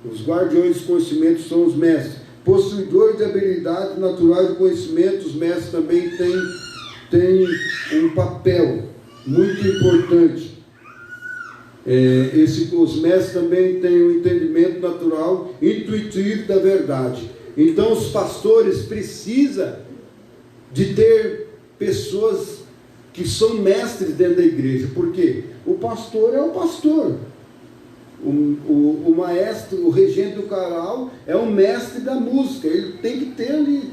Os guardiões do conhecimento são os mestres. Possuidores de habilidades naturais do conhecimento, os mestres também têm um papel muito importante. Os mestres também têm um entendimento natural, intuitivo da verdade. Então, os pastores precisam de ter pessoas que são mestres dentro da igreja. Por quê? O pastor é o pastor. O maestro, o regente do coral é o mestre da música. Ele tem que ter ali.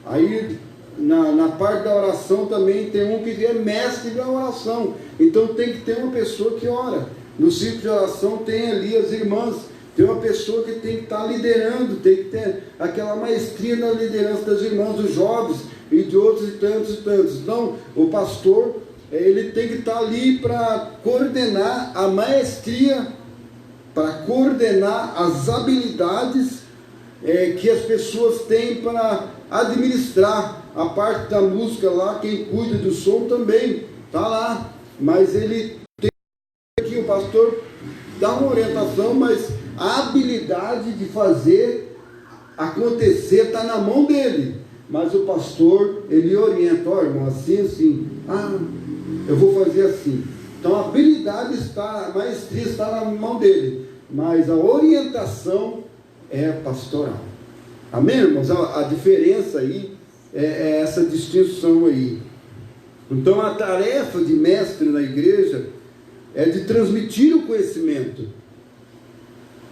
Aí, na parte da oração também tem um que é mestre da oração. Então tem que ter uma pessoa que ora. No ciclo de oração tem ali as irmãs. Tem uma pessoa que tem que estar liderando, tem que ter aquela maestria na liderança das irmãs, dos jovens e de outros e tantos e tantos. Então, o pastor, ele tem que estar ali para coordenar a maestria, para coordenar as habilidades que as pessoas têm para administrar a parte da música lá. Quem cuida do som também está lá, mas ele tem que o pastor dá uma orientação, mas a habilidade de fazer acontecer está na mão dele. Mas o pastor, ele orienta, ó irmão, assim, eu vou fazer assim. Então a habilidade está, a maestria está na mão dele, mas a orientação é pastoral. Amém, irmãos? A diferença aí é essa distinção aí. Então a tarefa de mestre na igreja é de transmitir o conhecimento,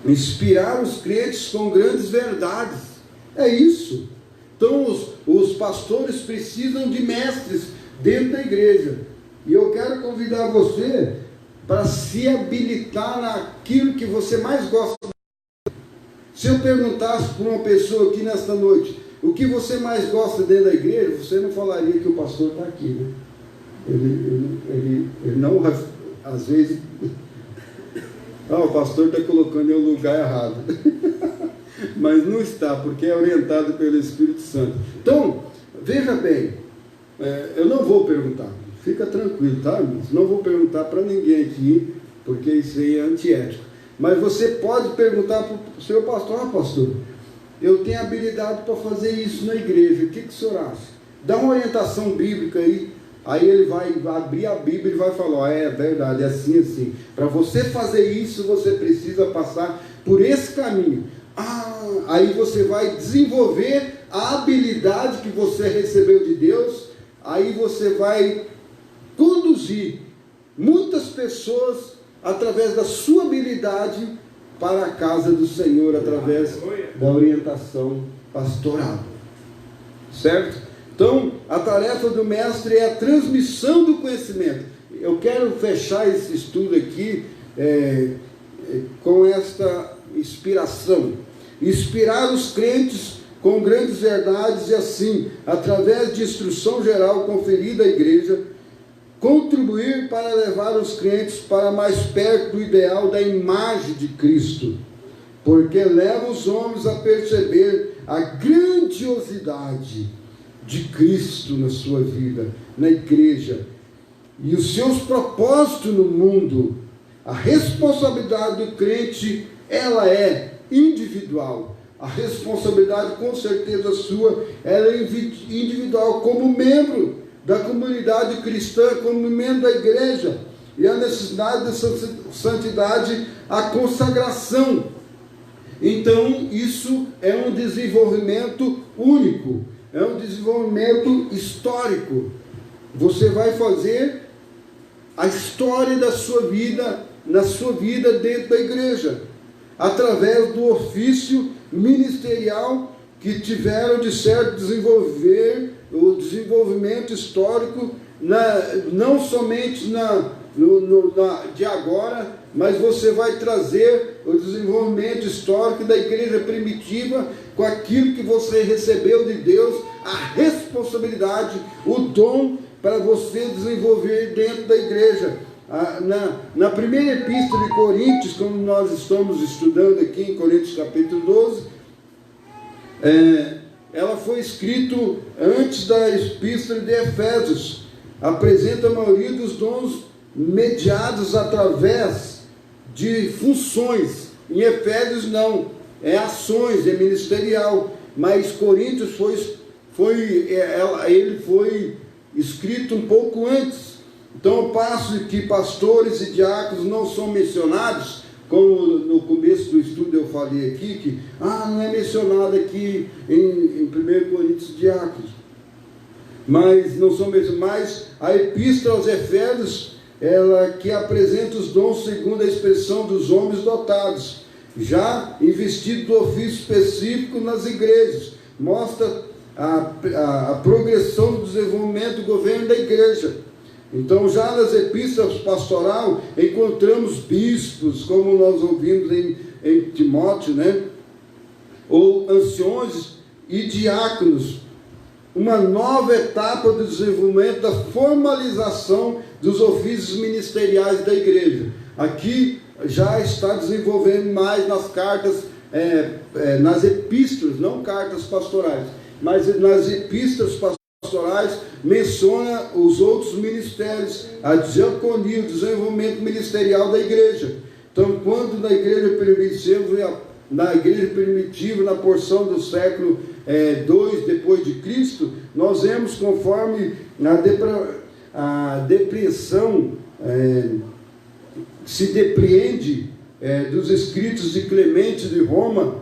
inspirar os crentes com grandes verdades. É isso. Então os pastores precisam de mestres dentro da igreja. E eu quero convidar você para se habilitar naquilo que você mais gosta. Se eu perguntasse para uma pessoa aqui nesta noite, o que você mais gosta dentro da igreja, você não falaria que o pastor está aqui, né? Ele não, às vezes, o pastor está colocando em um lugar errado. Mas não está, porque é orientado pelo Espírito Santo. Então, veja bem, eu não vou perguntar, fica tranquilo, tá, irmãos? Não vou perguntar para ninguém aqui, porque isso aí é antiético. Mas você pode perguntar para o seu pastor: pastor, eu tenho habilidade para fazer isso na igreja, o que o senhor acha? Dá uma orientação bíblica aí. Aí ele vai abrir a Bíblia e vai falar: é verdade, é assim, assim. Para você fazer isso, você precisa passar por esse caminho. Aí você vai desenvolver a habilidade que você recebeu de Deus. Aí você vai conduzir muitas pessoas através da sua habilidade para a casa do Senhor, através da orientação pastoral. Certo? Então, a tarefa do mestre é a transmissão do conhecimento. Eu quero fechar esse estudo aqui com esta inspiração. Inspirar os crentes com grandes verdades e assim, através de instrução geral conferida à igreja, contribuir para levar os crentes para mais perto do ideal da imagem de Cristo, porque leva os homens a perceber a grandiosidade de Cristo na sua vida, na igreja, e os seus propósitos no mundo. A responsabilidade do crente, ela é individual. A responsabilidade, com certeza sua, ela é individual, como membro da comunidade cristã, como membro da igreja, e a necessidade dessa santidade, a consagração. Então, isso é um desenvolvimento único, é um desenvolvimento histórico. Você vai fazer a história da sua vida, na sua vida dentro da igreja, através do ofício ministerial que tiveram de certo desenvolver o desenvolvimento histórico, não somente de agora, mas você vai trazer o desenvolvimento histórico da igreja primitiva com aquilo que você recebeu de Deus, a responsabilidade, o dom para você desenvolver dentro da igreja. Na primeira epístola de Coríntios, como nós estamos estudando aqui em Coríntios capítulo 12, ela foi escrita antes da epístola de Efésios. Apresenta a maioria dos dons mediados através de funções. Em Efésios não, é ações, é ministerial. Mas Coríntios ele foi escrito um pouco antes. Então, ao passo que pastores e diáconos não são mencionados, como no começo do estudo eu falei aqui, que não é mencionado aqui em 1 Coríntios diáconos, mas não são mencionados. Mas a epístola aos Efésios, ela que apresenta os dons segundo a expressão dos homens dotados, já investido do ofício específico nas igrejas, mostra a progressão do desenvolvimento do governo da igreja. Então, já nas epístolas pastoral, encontramos bispos, como nós ouvimos em Timóteo, né? Ou anciões e diáconos. Uma nova etapa do desenvolvimento da formalização dos ofícios ministeriais da igreja. Aqui já está desenvolvendo mais nas cartas, nas epístolas, não cartas pastorais, mas nas epístolas pastorais menciona os outros ministérios, a diaconia, o desenvolvimento ministerial da igreja. Então, quando na igreja primitiva, na porção do século 2 depois de Cristo, nós vemos conforme a depreensão se depreende dos escritos de Clemente de Roma,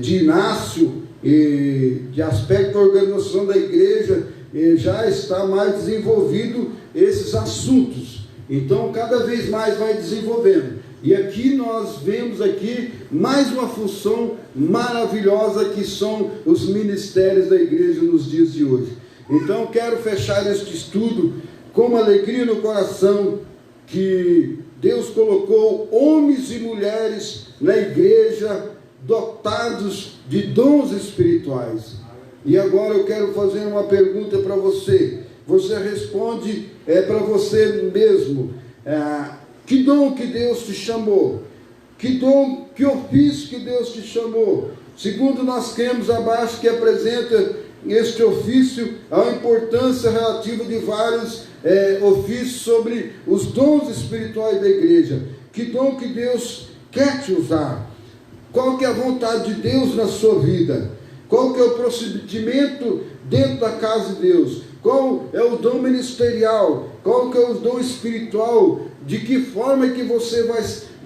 de Inácio, de aspecto da organização da igreja, já está mais desenvolvido esses assuntos. Então, cada vez mais vai desenvolvendo. E aqui nós vemos aqui mais uma função maravilhosa que são os ministérios da igreja nos dias de hoje. Então, quero fechar este estudo com uma alegria no coração que Deus colocou homens e mulheres na igreja dotados de dons espirituais. E agora eu quero fazer uma pergunta para você. Você responde para você mesmo. Que dom que Deus te chamou? Que dom, que ofício que Deus te chamou? Segundo nós temos abaixo que apresenta este ofício, a importância relativa de vários ofícios sobre os dons espirituais da igreja. Que dom que Deus quer te usar? Qual que é a vontade de Deus na sua vida? Qual que é o procedimento dentro da casa de Deus? Qual é o dom ministerial? Qual que é o dom espiritual? De que forma é que você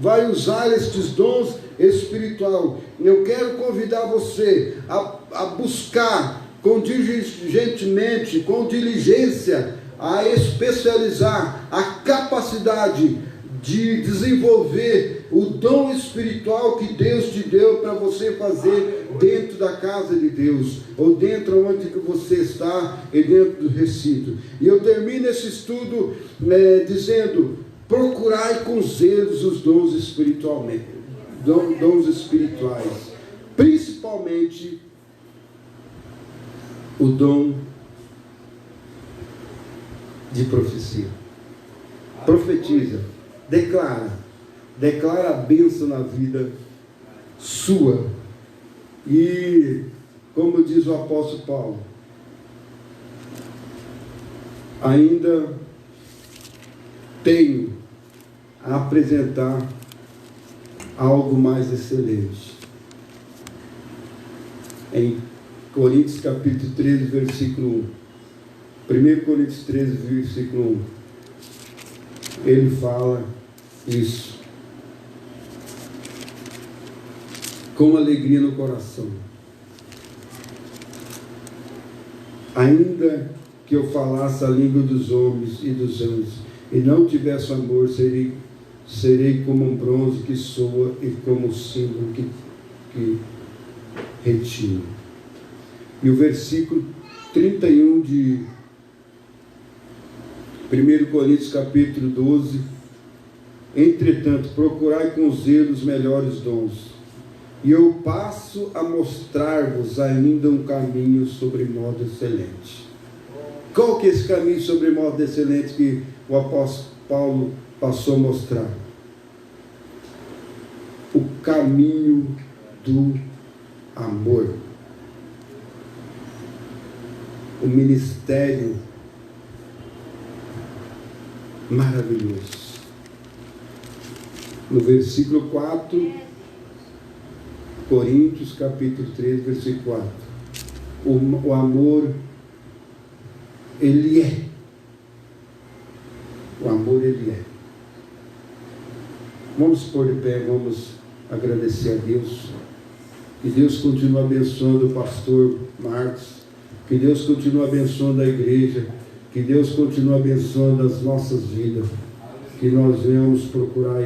vai usar estes dons espirituais? Eu quero convidar você a buscar diligentemente, com diligência, a especializar a capacidade de desenvolver o dom espiritual que Deus te deu para você fazer dentro da casa de Deus, ou dentro onde que você está, e dentro do recinto. E eu termino esse estudo dizendo: procurai com zelos os dons espirituais, principalmente o dom de profecia. Profetiza, declara a bênção na vida sua. E, como diz o apóstolo Paulo, ainda tenho a apresentar algo mais excelente. Em Coríntios capítulo 13, versículo 1. 1 Coríntios 13, versículo 1. Ele fala isso com alegria no coração. Ainda que eu falasse a língua dos homens e dos anjos, e não tivesse amor, serei como um bronze que soa e como um símbolo que retina. E o versículo 31 de 1 Coríntios capítulo 12: entretanto, procurai com zelo os melhores dons, e eu passo a mostrar-vos ainda um caminho sobremodo excelente. Qual que é esse caminho sobremodo excelente que o apóstolo Paulo passou a mostrar? O caminho do amor. O ministério maravilhoso. No versículo 4, Coríntios capítulo 13, versículo 4. O amor, ele é. O amor, ele é. Vamos pôr de pé, vamos agradecer a Deus. Que Deus continue abençoando o pastor Marcos. Que Deus continue abençoando a igreja. Que Deus continue abençoando as nossas vidas. Que nós venhamos procurar